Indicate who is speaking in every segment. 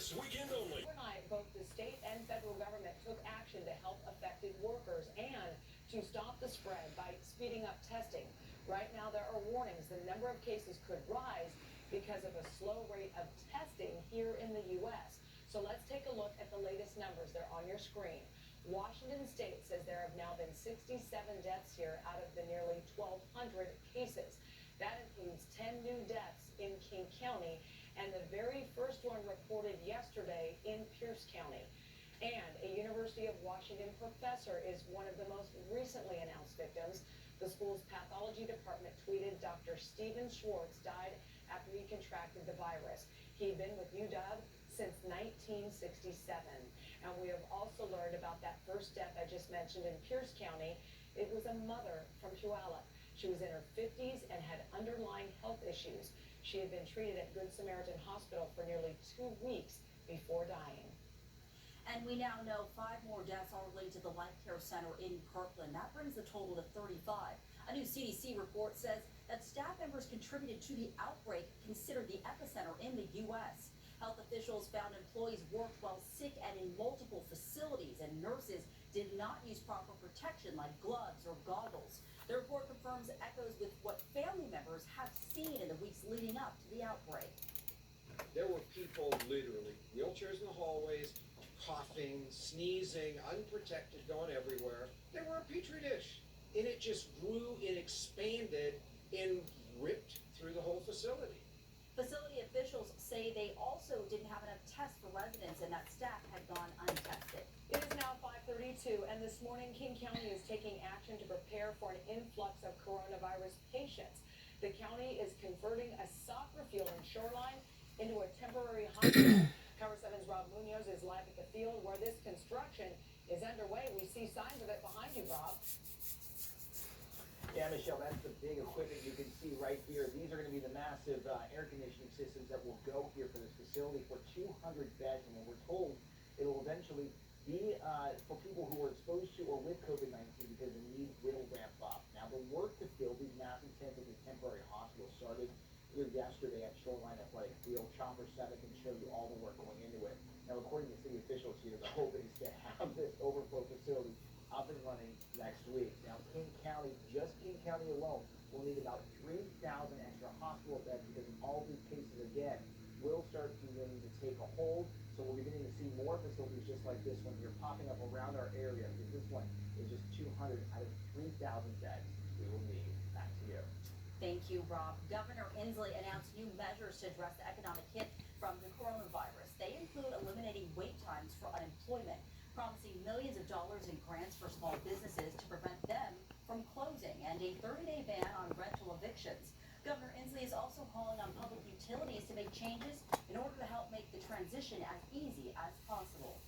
Speaker 1: This weekend only.
Speaker 2: Overnight, both the state and federal government took action to help affected workers and to stop the spread by speeding up testing. Right now, there are warnings the number of cases could rise because of a slow rate of testing here in the U.S. So let's take a look at the latest numbers. They're on your screen. Washington State says there have now been 67 deaths here out of the nearly 1,200 cases. That includes 10 new deaths in King County and the very first one reported yesterday in Pierce County. And a University of Washington professor is one of the most recently announced victims. The school's pathology department tweeted Dr. Stephen Schwartz died after he contracted the virus. He'd been with UW since 1967. And we have also learned about that first death I just mentioned in Pierce County. It was a mother from Puyallup. She was in her 50s and had underlying health issues. She had been treated at Good Samaritan Hospital for nearly 2 weeks before dying.
Speaker 3: And we now know 5 more deaths are related to the Life Care Center in Kirkland. That brings the total to 35. A new CDC report says that staff members contributed to the outbreak considered the epicenter in the U.S. Health officials found employees worked while sick and in multiple facilities, and nurses did not use proper protection like gloves or goggles. The report confirms echoes with what family members have seen in the weeks leading up to the outbreak.
Speaker 4: There were people literally, wheelchairs in the hallways, coughing, sneezing, unprotected, going everywhere. They were a petri dish. And it just grew and expanded and ripped through the whole facility.
Speaker 3: Facility officials say they also didn't have enough tests for residents and that staff had gone untested.
Speaker 2: It is now 5:32, and this morning King County is taking action to prepare for an influx of coronavirus patients. The county is converting a soccer field in Shoreline into a temporary hospital. Cover 7's Rob Munoz is live at the field where this construction is underway. We see signs of it behind you, Rob.
Speaker 5: Yeah, Michelle, that's the big equipment you can see right here. These are going to be the massive air conditioning systems that will go here for this facility for 200 beds. And we're told it will eventually be for people who are exposed to or with COVID-19 because the need will ramp up. Now, the work to build these massive tents at the temporary hospital started here yesterday at Shoreline Athletic Field. Chopper 7 can show you all the work going into it. Now, according to city officials here, the hope is to have this overflow facility up and running next week. Now, King County, just King County alone, will need about 3,000 extra hospital beds because all these cases, again, will start beginning to take a hold. So we're beginning to see more facilities just like this one here popping up around our area because this one is just 200 out of 3,000 beds we will need. Back to you.
Speaker 3: Thank you, Rob. Governor Inslee announced new measures to address the economic hit from the coronavirus. They include eliminating wait times for unemployment, promising millions of dollars in grants for small businesses to prevent them from closing, and a 30-day ban on rental evictions. Governor Inslee is also calling on public utilities to make changes in order to help make the transition as easy as possible.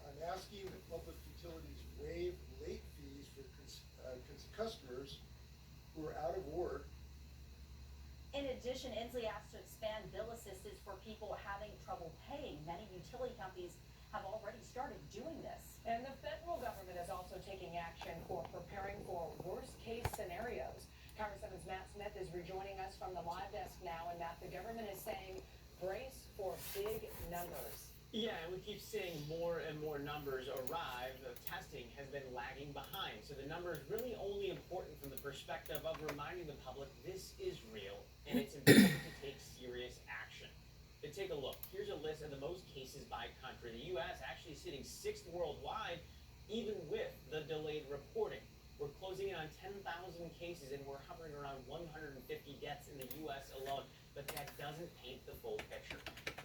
Speaker 6: I'm asking that public utilities waive late fees for customers who are out of work.
Speaker 3: In addition, Inslee asked to expand bill assistance for people having trouble paying. Many utility companies have already started doing this.
Speaker 2: And the federal government is also taking action for preparing for worst-case scenarios. Cover 7's Matt Smith is rejoining us from the live desk now. And Matt, the government is saying brace for big numbers.
Speaker 7: Yeah, and we keep seeing more and more numbers arrive. The testing has been lagging behind. So the number is really only important from the perspective of reminding the public this is real and it's important to take serious action. To take a look, here's a list of the most cases by country. The U.S. actually sitting 6th worldwide, even with the delayed reporting. We're closing in on 10,000 cases and we're hovering around 150 deaths in the U.S. alone. But that doesn't paint the full picture.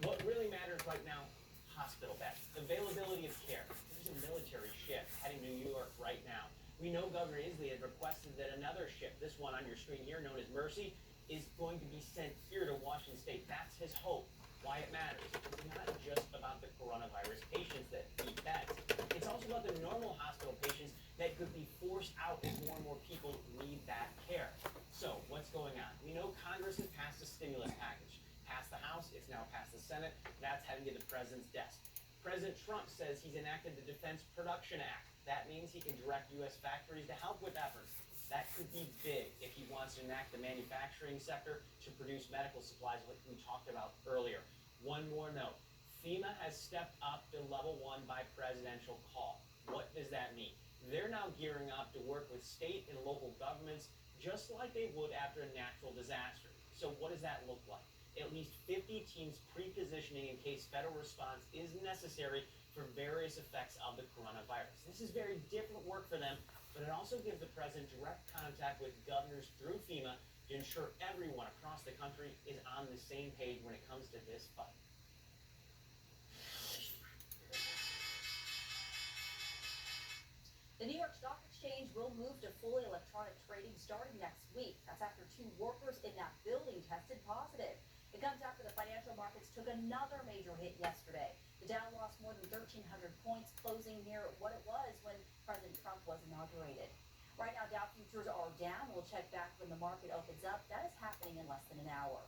Speaker 7: What really matters right now, hospital beds, availability of care. There's a military ship heading to New York right now. We know Governor Inslee had requested that another ship, this one on your screen here, known as Mercy, is going to be sent here to Washington State. That's his hope. Why it matters. It's not just about the coronavirus patients that need beds. It's also about the normal hospital patients that could be forced out as more and more people need that care. So, what's going on? We know Congress has passed a stimulus package. Passed the House, it's now passed the Senate. That's heading to the president's desk. President Trump says he's enacted the Defense Production Act. That means he can direct U.S. factories to help with efforts. That could be big if he wants to enact the manufacturing sector to produce medical supplies like we talked about earlier. One more note. FEMA has stepped up to level 1 by presidential call. What does that mean? They're now gearing up to work with state and local governments just like they would after a natural disaster. So what does that look like? At least 50 teams pre-positioning in case federal response is necessary for various effects of the coronavirus. This is very different work for them, but it also gives the president direct contact with governors through FEMA to ensure everyone across the country is on the same page when it comes to this fight.
Speaker 3: The New York Stock Exchange will move to fully electronic trading starting next week. That's after 2 workers in that building tested positive. It comes after the financial markets took another major hit yesterday. The Dow lost more than 1,300 points, closing near what it was when President Trump was inaugurated. Right now, Dow futures are down. We'll check back when the market opens up. That is happening in less than an hour.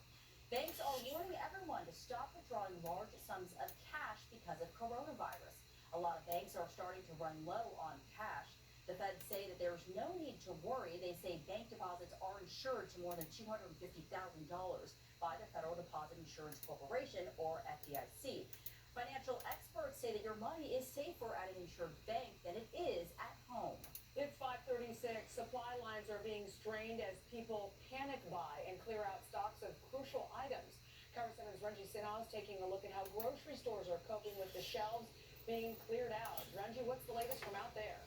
Speaker 3: Banks are warning everyone to stop withdrawing large sums of cash because of coronavirus. A lot of banks are starting to run low on cash. The Fed say that there's no need to worry. They say bank deposits are insured to more than $250,000 by the Federal Deposit Insurance Corporation, or FDIC. Financial experts say that your money is safer at an insured bank than it is at home.
Speaker 2: It's 5:36. Supply lines are being strained as people panic buy and clear out stocks of crucial items. Cover 7's Renji Sinha is taking a look at how grocery stores are coping with the shelves being cleared out. Renji, what's the latest from out there?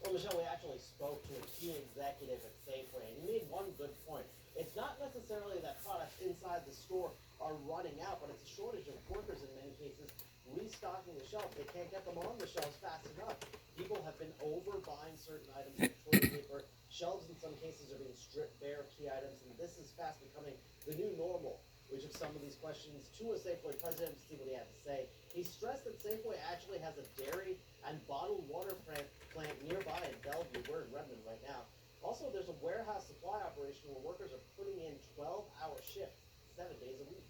Speaker 1: Well, Michelle, we actually spoke to a key executive at Safeway, and he made one good point. It's not necessarily that products inside the store are running out, but it's a shortage of workers in many cases restocking the shelves. They can't get them on the shelves fast enough. People have been overbuying certain items like toilet paper. Shelves in some cases are being stripped bare of key items, and this is fast becoming the new normal. We took some of these questions to a Safeway president to see what he had to say. He stressed that Safeway actually has a dairy and bottled water plant nearby in Bellevue. We're in Redmond right now. Also, there's a warehouse supply operation where workers are putting in 12-hour shifts, 7 days a week.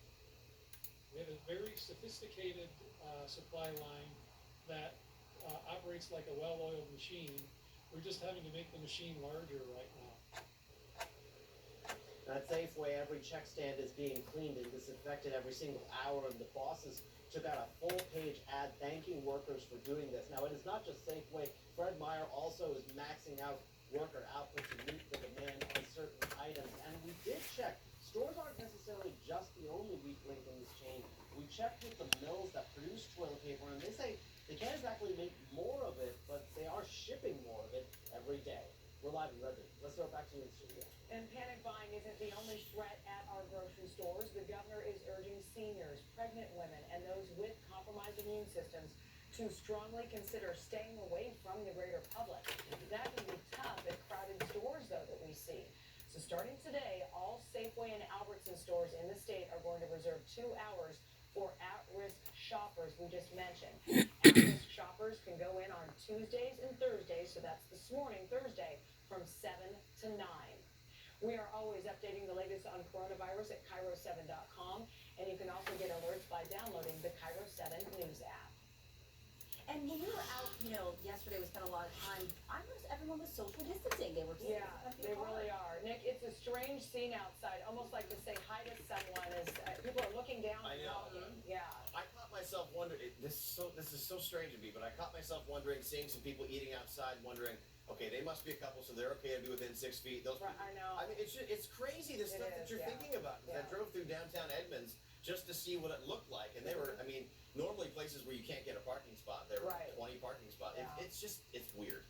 Speaker 8: We have a very sophisticated supply line that operates like a well-oiled machine. We're just having to make the machine larger right now.
Speaker 1: At Safeway, every check stand is being cleaned and disinfected every single hour, and the bosses took out a full-page ad thanking workers for doing this. Now, it is not just Safeway. Fred Meyer also is maxing out worker output to meet the demand on certain items. And we did check. Stores aren't necessarily just the only weak link in this chain. We checked with the mills that produce toilet paper, and they say they can't exactly make more of it, but they are shipping more of it every day. We're live in Redmond. Let's throw it back to you in the studio.
Speaker 2: And panic buying isn't the only threat at our grocery stores. The governor is urging seniors, pregnant women, and those with compromised immune systems to strongly consider staying away from the greater public. That can be tough at crowded stores, though, that we see. So starting today, all Safeway and Albertson stores in the state are going to reserve 2 hours for at-risk shoppers we just mentioned. At-risk shoppers can go in on Tuesdays and Thursdays, so that's this morning, Thursday, from 7 to 9. We are always updating the latest on coronavirus at KIRO7.com, and you can also get alerts by downloading the KIRO 7 News app.
Speaker 3: And when we were out, yesterday we spent a lot of time, I noticed everyone was social distancing. They were
Speaker 2: Yeah, they really are. Nick, it's a strange scene outside, almost like to say hi to someone as people are looking down.
Speaker 9: I know.
Speaker 2: Yeah.
Speaker 9: I caught myself wondering. This is so strange to me, but I caught myself wondering, seeing some people eating outside, wondering, okay, they must be a couple, so they're okay to be within 6 feet. Those
Speaker 2: Right,
Speaker 9: people,
Speaker 2: I know.
Speaker 9: I mean, it's crazy the
Speaker 2: It
Speaker 9: stuff
Speaker 2: is,
Speaker 9: that you're
Speaker 2: yeah.
Speaker 9: thinking about. 'Cause I
Speaker 2: Yeah.
Speaker 9: drove through downtown Edmonds just to see what it looked like, and they were. I mean, normally places where you can't get a parking spot, there were
Speaker 2: Right.
Speaker 9: 20 parking spots.
Speaker 2: Yeah.
Speaker 9: It's weird.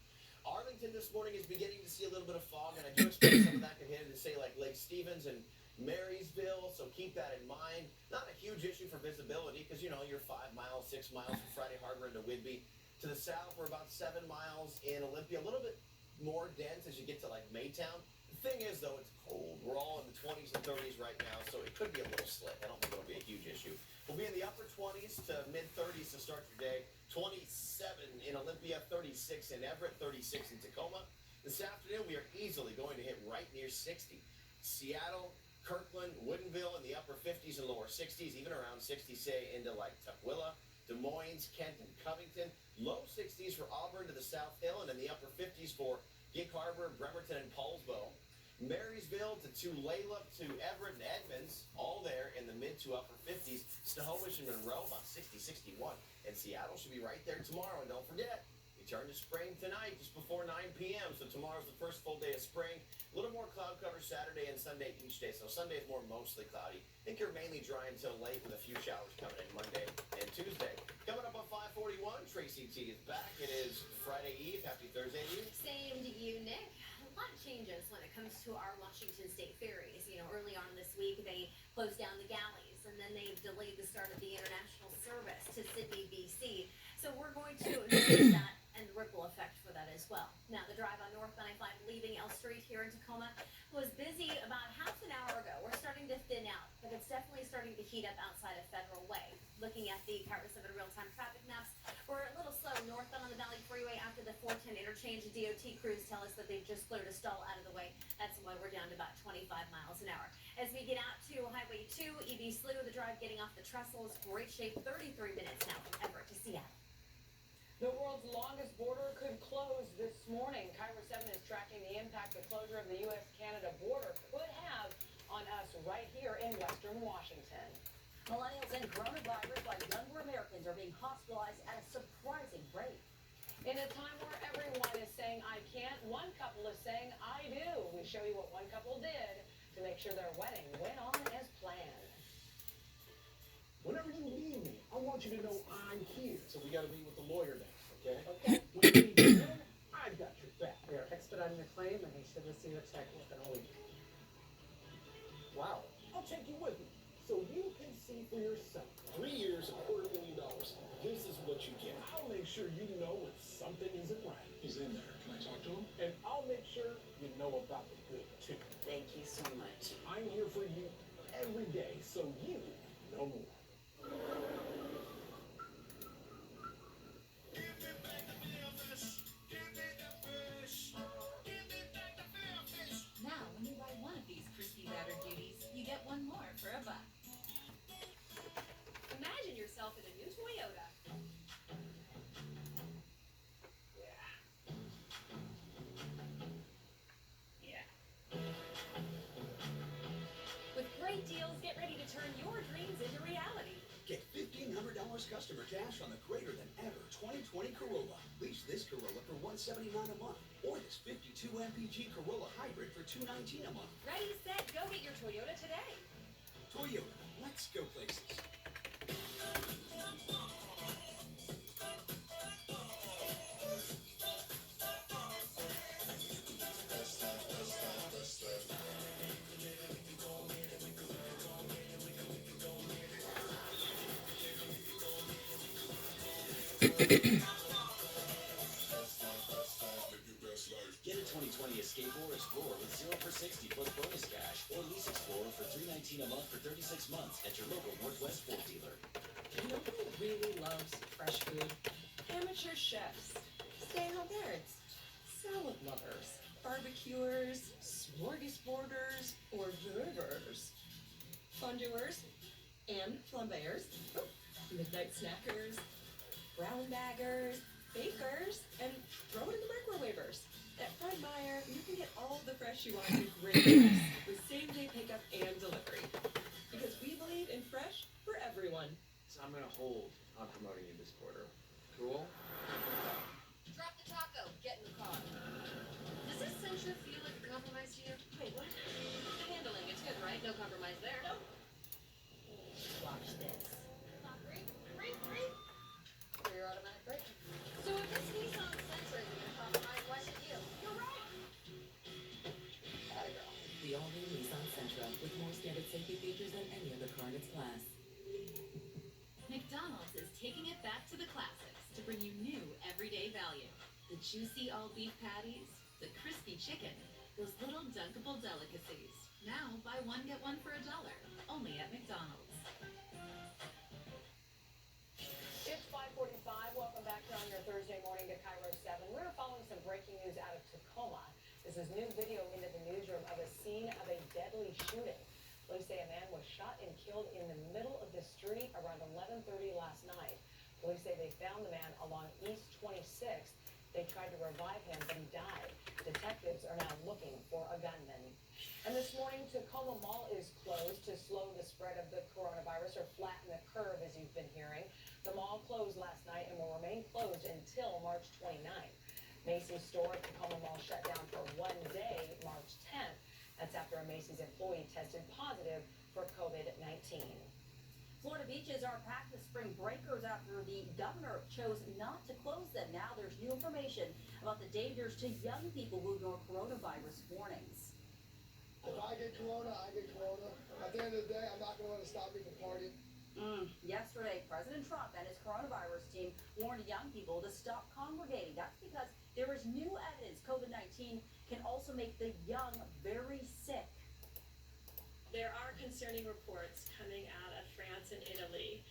Speaker 9: Arlington this morning is beginning to see a little bit of fog, and I do expect some of that to hit into, say, like Lake Stevens and Marysville, so keep that in mind. Not a huge issue for visibility, because, you're 5 miles, 6 miles from Friday Harbor into Whidbey. To the south, we're about 7 miles in Olympia, a little bit more dense as you get to, like, Maytown. The thing is, though, it's cold. We're all in the 20s and 30s right now, so it could be a little slick. I don't think it'll be a huge issue. We'll be in the upper 20s to mid-30s to start your day. 27 in Olympia, 36 in Everett, 36 in Tacoma. This afternoon, we are easily going to hit right near 60. Seattle, Kirkland, Woodinville in the upper 50s and lower 60s, even around 60, say, into like Tukwila, Des Moines, Kent, and Covington. Low 60s for Auburn to the South Hill, and in the upper 50s for Gig Harbor, Bremerton, and Paulsbo. Marysville to Tulalip to Everett and Edmonds, all there in the mid to upper 50s. Snohomish and Monroe about 60, 61. And Seattle should be right there tomorrow. And don't forget, we turn to spring tonight just before 9 p.m. So tomorrow's the first full day of spring. A little more cloud cover Saturday and Sunday each day. So Sunday is more mostly cloudy. I think you're mainly dry until late with a few showers coming in Monday and Tuesday. Coming up on 541, Tracy T is back. It is Friday Eve. Happy Thursday to you.
Speaker 10: Same to you, Nick. A lot changes when it comes to our Washington State ferries. You know, early on this week, they closed down the galleys, and then they've delayed the start of the international service to Sydney, BC. So we're going to notice that and the ripple effect for that as well. Now, the drive on North 95 leaving L Street here in Tacoma was busy about half an hour ago. We're starting to thin out, but it's definitely starting to heat up outside of Federal Way. Looking at the KIRO 7 real-time traffic maps, we're a little slow northbound on the Valley Freeway after the 410 interchange. DOT crews tell us that they've just cleared a stall out of the way. That's why we're down to about 25 miles an hour. As we get out to Highway 2, EB Slough, the drive getting off the trestles, great shape, 33 minutes now from Everett to Seattle.
Speaker 2: The world's longest border could close this morning. KIRO 7 is tracking the impact the closure of the U.S.-Canada border could have on us right here in Western Washington.
Speaker 3: Millennials and coronavirus, like younger Americans, are being hospitalized at a surprising rate.
Speaker 2: In a time where everyone is saying, I can't, one couple is saying, I do. We show you what one couple did to make sure their wedding went on as planned.
Speaker 11: Whenever you need me, I want you to know I'm here. So we gotta meet with the lawyer next, okay?
Speaker 2: Okay.
Speaker 11: When you need me, I've got your back.
Speaker 12: They're expediting the claim and he should receive a check within a week.
Speaker 11: Wow. I'll take you with me so you can see for yourself. 3 years, $250,000. This is what you get. I'll make sure you know when something isn't right.
Speaker 6: He's in there. Can I talk to him?
Speaker 11: And I'll make sure you know about the good too.
Speaker 12: Thank you so much.
Speaker 11: I'm here for you every day so you know more.
Speaker 13: Now, when you buy one of these crispy battered beauties, you get one more for $1.
Speaker 10: Imagine yourself in a new Toyota. With great deals, get ready to turn your dreams into reality.
Speaker 14: Get $1,500 customer cash on the greater than ever 2020 Corolla. Lease this Corolla for $179 a month, or this 52 MPG Corolla Hybrid for $219 a month.
Speaker 10: Ready, set, go get your Toyota today.
Speaker 14: Toyota, let's go places.
Speaker 15: Get a 2020 Escape or Explorer with 0 for 60 plus bonus cash, or lease Explorer for $319 a month for 36 months at your local Northwest Ford dealer.
Speaker 12: You know who really loves fresh food? Amateur chefs, stay-at-home parents, salad lovers, barbecuers, smorgasborders, hors d'oeuvres, fondue-ers, and flambeurs, midnight snackers, brown baggers, bakers, and throw it in the microwavers. At Fred Meyer, you can get all the fresh you want at a great price with same-day pickup and delivery. Because we believe in fresh for everyone.
Speaker 4: So I'm gonna hold on promoting you this quarter. Cool?
Speaker 10: Drop the taco. Get in the car. Does this Sentra feel like a compromise to you? Wait, what? The handling, it's good, right? No compromise there. Nope.
Speaker 3: Watch this.
Speaker 10: Rear automatic brake. So if this Nissan Sentra isn't a compromise, why should you? You're right. Atta girl.
Speaker 12: The all-new Nissan Sentra with more standard safety features than any other car in its class.
Speaker 13: McDonald's is taking it back to the classics to bring you new everyday value. The juicy all-beef patties, the crispy chicken, those little dunkable delicacies. Now, buy one, get one for $1. Only at McDonald's.
Speaker 2: It's 5:45. Welcome back here on your Thursday morning to KIRO 7. We're following some breaking news out of Tacoma. This is new video into the newsroom of a scene of a deadly shooting. Police say a man was shot and killed in the middle of the street around 11:30 last night. Police say they found the man along East 26th. They tried to revive him, but he died. Detectives are now looking for a gunman. And this morning, Tacoma Mall is closed to slow the spread of the coronavirus or flatten the curve, as you've been hearing. The mall closed last night and will remain closed until March 29th. Macy's store at Tacoma Mall shut down for one day, March 10th. That's after a Macy's employee tested positive for COVID-19.
Speaker 3: Florida beaches are packed with spring breakers after the governor chose not to close them. Now there's new information about the dangers to young people who ignore coronavirus warnings.
Speaker 6: If I get corona, I get corona. At the end of the day, I'm not gonna let it stop me from partying.
Speaker 3: Yesterday, President Trump and his coronavirus team warned young people to stop congregating. That's because there is new evidence COVID-19 can also make the young very sick.
Speaker 16: There are concerning reports coming out of France and Italy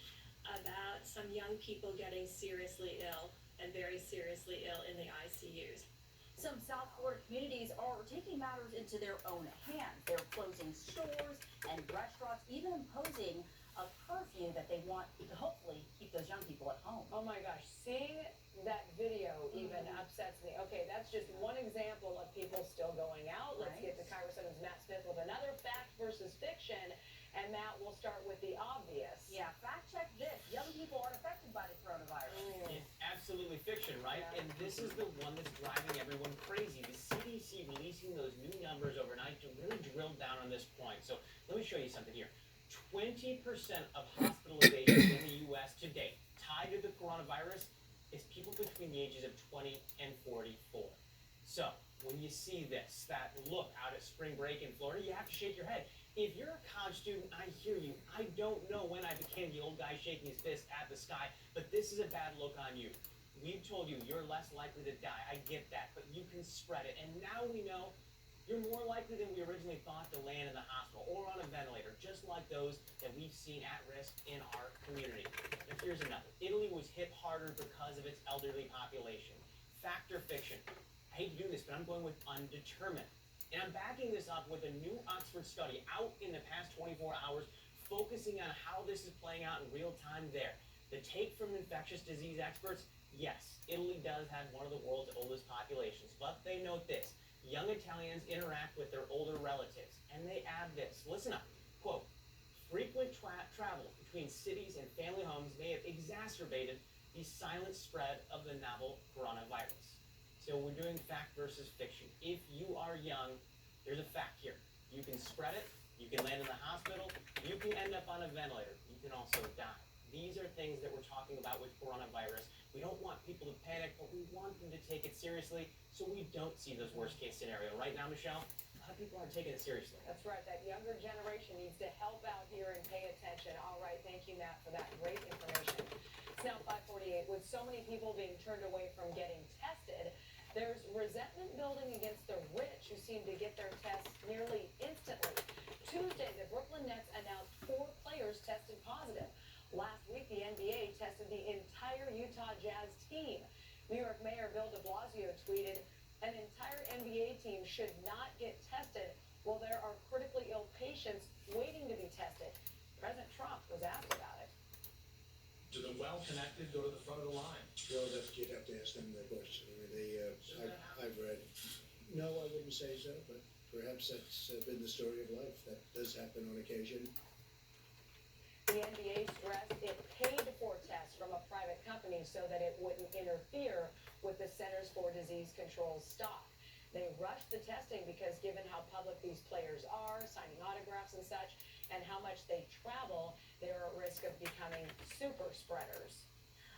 Speaker 16: about some young people getting seriously ill and very seriously ill in the ICUs.
Speaker 3: Some South Florida communities are taking matters into their own hands. They're closing stores and restaurants, even imposing a curfew that they want to hopefully keep those young people at home.
Speaker 2: Oh my gosh, seeing that video even upsets me. Okay, that's just one example of people still going out. Let's get to Kyra 7's Matt Smith with another fact versus fiction. And Matt, we'll start with the obvious.
Speaker 3: Yeah, fact check this. Young people aren't affected by the coronavirus.
Speaker 7: It's absolutely fiction, right? And this is the one that's driving everyone crazy. The CDC releasing those new numbers overnight to really drill down on this point. So let me show you something here. 20% of hospitalizations in the U.S. to date tied to the coronavirus is people between the ages of 20 and 44. So when you see this, that look out at spring break in Florida, you have to shake your head. If you're a college student, I hear you. I don't know when I became the old guy shaking his fist at the sky, but this is a bad look on you. We've told you you're less likely to die. I get that, but you can spread it. And now we know you're more likely than we originally thought to land in the hospital or on a ventilator, just like those that we've seen at risk in our community. And here's another. Italy was hit harder because of its elderly population. Fact or fiction? I hate to do this, but I'm going with undetermined. And I'm backing this up with a new Oxford study out in the past 24 hours focusing on how this is playing out in real time there. The take from infectious disease experts, yes, Italy does have one of the world's oldest populations, but they note this. Young Italians interact with their older relatives, and they add this. Listen up. Quote, frequent travel between cities and family homes may have exacerbated the silent spread of the novel coronavirus. So we're doing fact versus fiction. If you are young, there's a fact here. You can spread it, you can land in the hospital, you can end up on a ventilator, you can also die. These are things that we're talking about with coronavirus. We don't want people to panic, but we want them to take it seriously so we don't see those worst case scenario. Right now, Michelle, a lot of people aren't taking it seriously.
Speaker 2: That's right. That younger generation needs to help out here and pay attention. All right. Thank you, Matt, for that great information. It's now 5:48. With so many people being turned away from getting tested, there's resentment building against the rich who seem to get their tests nearly instantly. Tuesday, the Brooklyn Nets announced 4 players tested positive. Last week, the NBA tested the entire Utah Jazz team. New York Mayor Bill de Blasio tweeted, an entire NBA team should not get tested while there are critically ill patients waiting to be tested. President Trump was asked about it.
Speaker 11: Do the well-connected go to the front of the line?
Speaker 17: Well, you'd have to ask them that question. I mean, I've read. No, I wouldn't say so, but perhaps that's been the story of life. That does happen on occasion.
Speaker 2: The NBA stressed it paid for tests from a private company so that it wouldn't interfere with the Centers for Disease Control's stock. They rushed the testing because given how public these players are, signing autographs and such, and how much they travel, they're at risk of becoming super spreaders.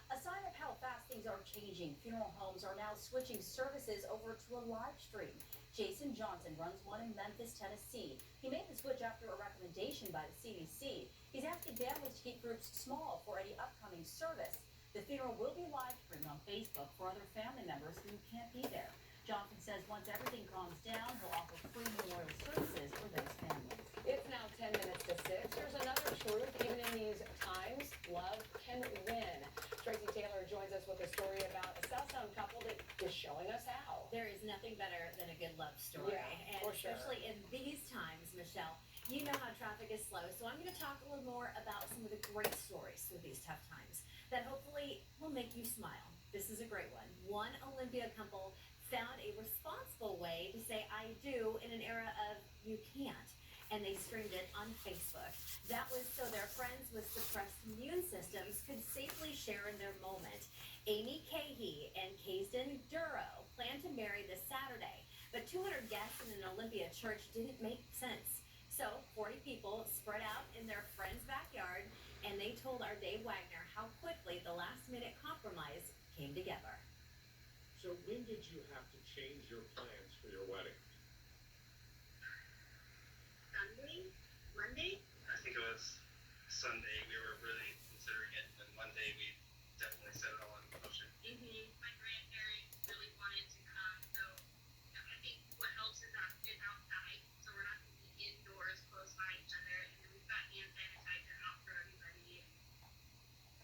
Speaker 3: A sign of how fast things are changing, funeral homes are now switching services over to a live stream. Jason Johnson runs one in Memphis, Tennessee. He made the switch after a recommendation by the CDC. He's asking families to keep groups small for any upcoming service. The funeral will be live streamed on Facebook for other family members who can't be there. Johnson says once everything calms down, he'll offer free memorial services for those families.
Speaker 2: It's now 10 minutes to 6. There's another truth. Even in these times, love can win. Tracy Taylor joins us with a story about a Southtown couple that is showing us how.
Speaker 10: There is nothing better than a good love story.
Speaker 2: Yeah,
Speaker 10: and
Speaker 2: for sure.
Speaker 10: especially in these times, Michelle, you know how traffic is slow. So I'm going to talk a little more about some of the great stories through these tough times that hopefully will make you smile. This is a great one. One Olympia couple found a responsible way to say I do in an era of you can't. And they streamed it on Facebook. That was so their friends with suppressed immune systems could safely share in their moment. Amy Cahey and Kaysden Duro planned to marry this Saturday, but 200 guests in an Olympia church didn't make sense. So 40 people spread out in their friend's backyard, and they told our Dave Wagner how quickly the last-minute compromise came together.
Speaker 11: So when did you have to change your plans for your wedding?
Speaker 18: Monday? I think it was Sunday. We were really considering it, and Monday we definitely set it all in motion.
Speaker 19: My grandparents really wanted to come, so I think what helps is that it's outside, so we're not going to be indoors close by each other, and then we've got hand sanitizer out for everybody.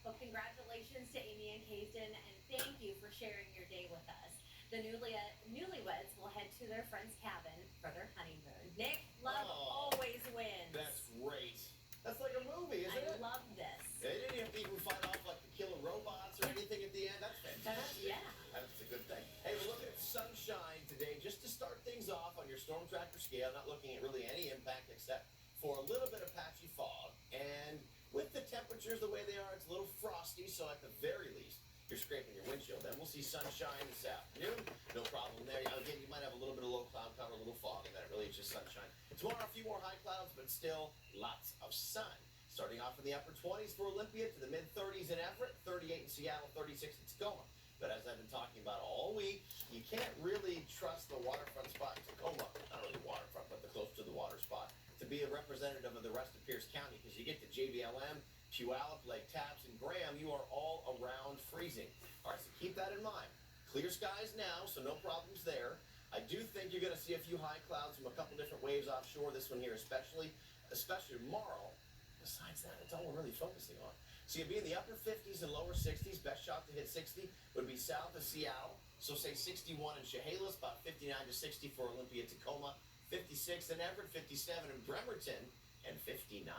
Speaker 10: Well, congratulations to Amy and Kaysden, and thank you for sharing your day with us. The newlyweds will head to their friend's cabin for their honeymoon. Nick, love always wins.
Speaker 9: That's great. That's like a movie, isn't it?
Speaker 10: I love this.
Speaker 9: They didn't have to even fight off like the killer robots or anything at the end. That's fantastic.
Speaker 10: Yeah.
Speaker 9: That's a good thing. Hey, we're looking at sunshine today just to start things off on your storm tracker scale. Not looking at really any impact except for a little bit of patchy fog. And with the temperatures the way they are, it's a little frosty. So at the very least, you're scraping your windshield. Then we'll see sunshine this afternoon. No problem there. Again, you might have a little bit of low cloud cover, a little fog, and then it really is just sunshine. Tomorrow, a few more high clouds, but still lots of sun. Starting off in the upper 20s for Olympia to the mid-30s in Everett, 38 in Seattle, 36 in Tacoma. But as I've been talking about all week, you can't really trust the waterfront spot in Tacoma, not really waterfront, but the close to the water spot, to be a representative of the rest of Pierce County, because you get to JBLM, Puyallup, Lake Tapps, and Graham, you are all around freezing. All right, so keep that in mind. Clear skies now, so no problems there. I do think you're going to see a few high clouds from a couple different waves offshore, this one here especially tomorrow. Besides that, it's all we're really focusing on. So you'll be in the upper 50s and lower 60s. Best shot to hit 60 would be south of Seattle. So say 61 in Chehalis, about 59 to 60 for Olympia, Tacoma, 56 in Everett, 57 in Bremerton, and 59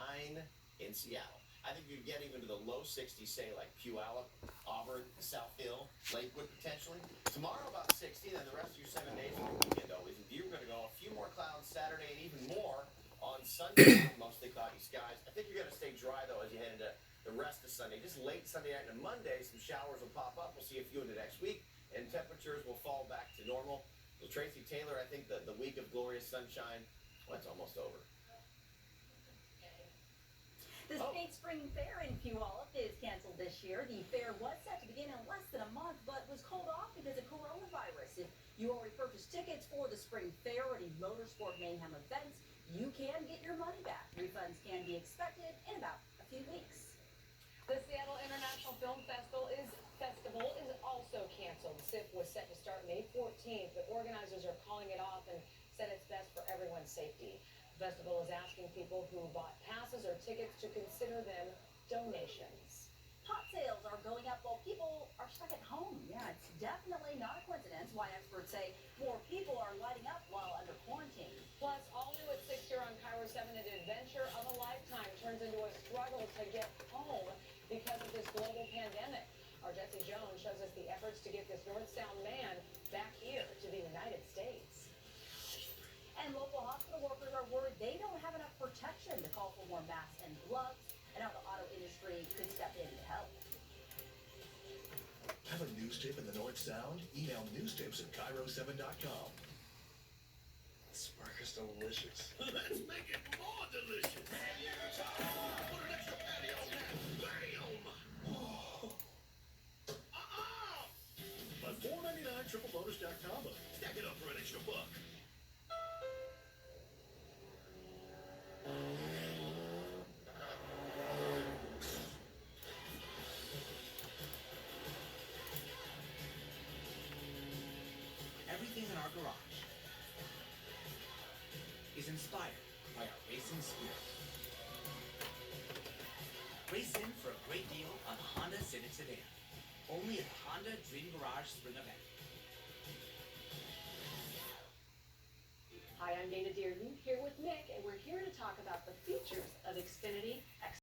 Speaker 9: in Seattle. I think you'd get even to the low 60s, say like Puyallup, Auburn, South Hill, Lakewood potentially. Tomorrow about 60, then the rest of your 7 days of the weekend always. And you're going to go a few more clouds Saturday and even more on Sunday. Mostly cloudy skies. I think you're going to stay dry though as you head into the rest of Sunday. Just late Sunday night and Monday, some showers will pop up. We'll see a few into next week, and temperatures will fall back to normal. So Tracy Taylor, I think the week of glorious sunshine, well, it's almost over.
Speaker 3: The State Spring Fair in Puyallup is canceled this year. The fair was set to begin in less than a month, but was called off because of coronavirus. If you already purchased tickets for the Spring Fair or any Motorsport Mayhem events, you can get your money back. Refunds can be expected in about a few weeks.
Speaker 2: The Seattle International Film Festival is also canceled. SIFF was set to start May 14th, but organizers are calling it off and said it's best for everyone's safety. The festival is asking people who bought passes or tickets to consider them donations.
Speaker 3: Pot sales are going up while people are stuck at home. Yeah, it's definitely not a coincidence why experts say more people are lighting up while under quarantine.
Speaker 2: Plus, all new at 6 here on Cairo 7, an adventure of a lifetime turns into a struggle to get home because of this global pandemic. Our Jesse Jones shows us the efforts to get this North-Sound man back here to the United States.
Speaker 3: And local hospital workers are worried they don't have enough protection to call for more masks and gloves, and how the auto industry could step in to help.
Speaker 20: Have a news tip in the North Sound? Email newstips at Cairo7.com.
Speaker 17: This burger's delicious.
Speaker 14: Let's make it more delicious. Put an extra patty on that. Bam! Buy $4.99 triple bonus combo. Stack it up for an extra buck.
Speaker 21: Everything in our garage is inspired by our racing spirit. Race in for a great deal on the Honda Civic Sedan. Only at the Honda Dream Garage Spring Event.
Speaker 2: Hi, I'm Dana Dearden here with Nick, and we're here to talk about the features of Xfinity